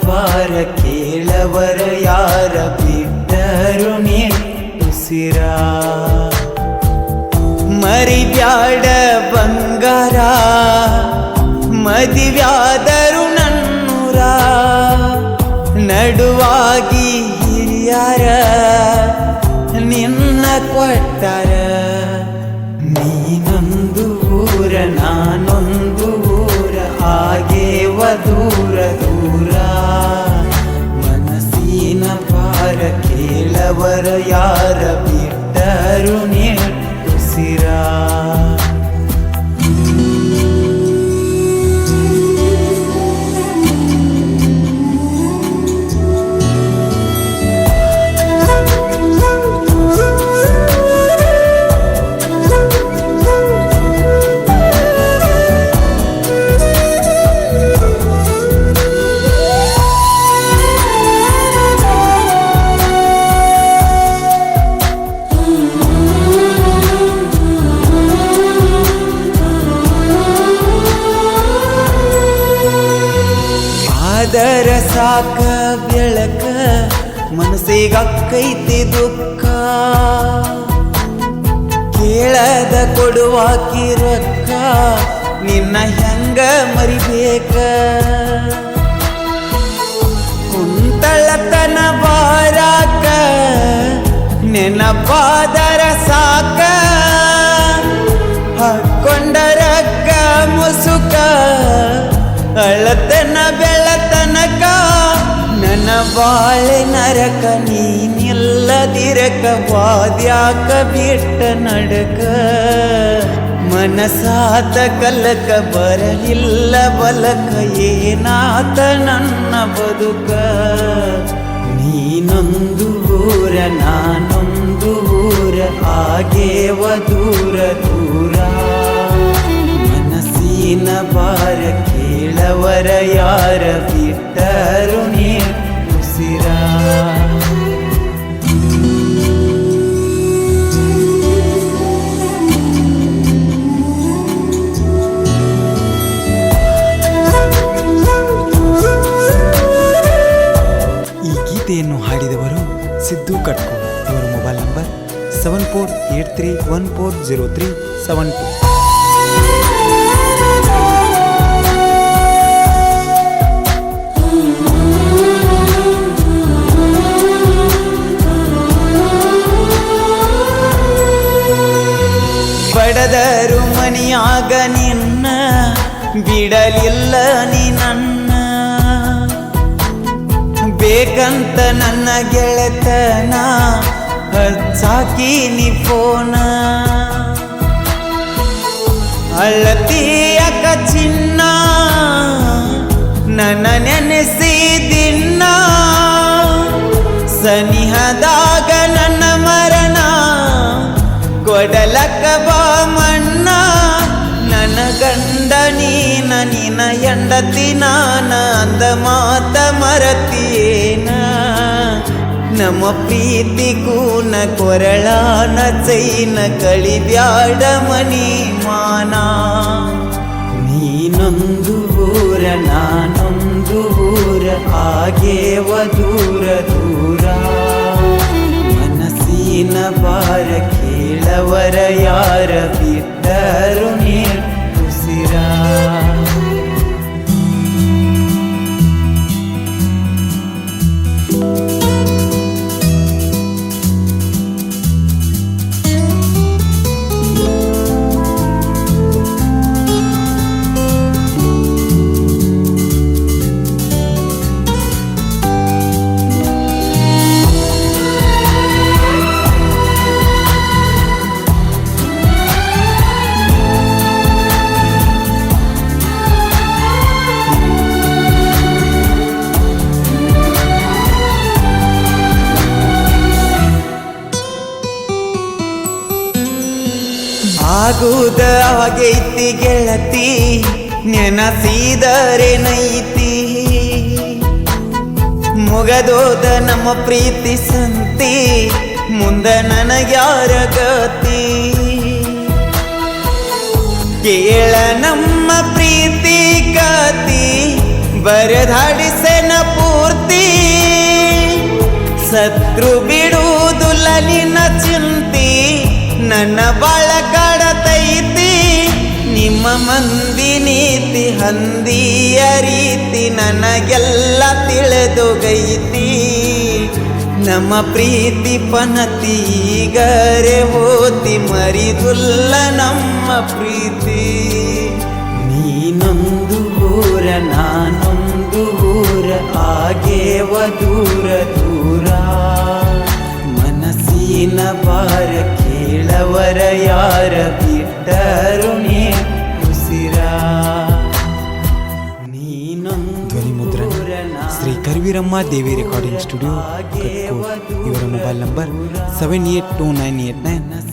ಬಾರ ಕೇಳವರ ಯಾರ ಬಿಟ್ಟರು ಉಸಿರ ಮರಿಬ್ಯಾಡ ಬಂಗಾರ ಮದಿವ್ಯಾದರು ನನ್ನೂರ ನಡುವಾಗಿ ಹಿರಿಯಾರ ನಿನ್ನ ಕೊಟ್ಟಾರ ನೀನೊಂದು ಊರ ನಾನೊಂದು ಊರ ಆಗೇವ ದೂರ ದೂರ ಮನಸ್ಸಿನ ಭಾರ ಕೇಳವರ ಯಾರ ಬಿಟ್ಟರು ಉಸಿರ ಅದರ ಸಾಕ ಬೆಳಕ ಮನಸ್ಸಿಗಕ್ಕೈತಿ ದುಃಖ ಕೇಳದ ಕೊಡುವಾಕಿ ರೊಕ್ಕ ನಿನ್ನ ಹೆಂಗ ಮರಿಬೇಕ ಕುಂತಳತನ ಬಾರಾಕ ನೆನಪಾದರ ಸಾಕ ಹಾಕೊಂಡರಕ್ಕ ಮುಸುಕ ಅಳತನ ಬೆಳತನಕ ನನ್ನ ಬಾಳೆ ನರಕ ನೀನಿಲ್ಲದಿರಕ ವಾದ್ಯಾಕ ಬಿಟ್ಟ ನಡಕ ಮನಸಾತ ಕಲಕ ಬರಲಿಲ್ಲ ಬಲಕ ಏನಾತ ನನ್ನ ಬದುಕ ನೀನೊಂದು ಊರ ನಾನೊಂದು ಊರ ಆಗೇವ ದೂರ ದೂರ ಮನಸ್ಸಿನ ಬಾರ ಕೇಳವರ ಯಾರ ಬಿಟ್ಟರು ಉಸಿರ ಈ ಗೀತೆಯನ್ನು ಹಾಡಿದವರು ಸಿದ್ದು ಕಟ್ಕೋ. ಇವರ ಮೊಬೈಲ್ ನಂಬರ್ 7483140372. ಬಡದರು ಮನಿಯಾಗ ನಿನ್ನ ಬಿಡಲಿಲ್ಲ ನೀ ನನ್ನ ಬೇಕಂತ ನನ್ನ ಗೆಳೆತನ ಹಚ್ಚಾಕಿ ನೀ ಫೋನ ಅಳತಿಯಕ ಚಿನ್ನ ನನ್ನ ನೆನೆಸಿ ದಿನ ಸನಿಹದಾಗ ನನ್ನ ಮರಣ ಕೊಡಲಕ ಬಾ ಮಣ್ಣ ನನ್ನ ಗಂಡ ನೀನ ನಿನ ಎಂಡತಿ ನಾನ ಅಂದ ಮಾತ ಮರತಿಯೇನ ನಮ್ಮ ಪ್ರೀತಿ ಕೂನ ಕೊರಳಾನ ಚೈನ ಕಳಿಬ್ಯಾಡ ಮನಿ ಮಾನ ನೀನೊಂದು ಊರ ನಾನೊಂದು ಊರ ಆಗೇವ ದೂರ ದೂರ ಮನಸ್ಸಿನ ಬಾರ ಕೇಳವರ ಯಾರ ಬಿಟ್ಟರು ಉಸಿರ ಆಗುದ ಆಗೈತಿ ಗೆಳತಿ ನೆನಸಿದರೆ ನೈತಿ ಮುಗದೋದ ನಮ್ಮ ಪ್ರೀತಿ ಸಂತಿ ಮುಂದ ನನಗ್ಯಾರ ಗತಿ ಕೇಳ ನಮ್ಮ ಪ್ರೀತಿ ಕತಿ ಬರೆದಾಡಿಸೆನ ಪೂರ್ತಿ ಸತ್ರು ಬಿಡುವುದುಲ್ಲ ನಿನ್ನ ಚಿಂತಿ ನನ್ನ ಬಾಳ ಕಾಡತೈತಿ ನಿಮ್ಮ ಮಂದಿ ನೀತಿ ಹಂದಿಯ ರೀತಿ ನನಗೆಲ್ಲ ತಿಳಿದೊಗೈತಿ ನಮ್ಮ ಪ್ರೀತಿ ಪನತಿ ಈಗರೆ ಹೋತಿ ಮರಿದುಲ್ಲ ನಮ್ಮ ಪ್ರೀತಿ ನೀನೊಂದು ಊರ ನಾನೊಂದು ಊರ ಆಗೇವ ದೂರ ದೂರ ಮನಸ್ಸಿನ ಭಾರ ಕೇಳವರ ಯಾರ ಬಿಟ್ಟರು ನೀ ಉಸಿರ ಧ್ವನಿ ಮುದ್ರಣ ಶ್ರೀ ಕರ್ವೀರಮ್ಮ ದೇವಿ ರೆಕಾರ್ಡಿಂಗ್ ಸ್ಟುಡಿಯೋ ಕಟ್ಕೋಟ್. ಇವರ ಮೊಬೈಲ್ ನಂಬರ್ 782989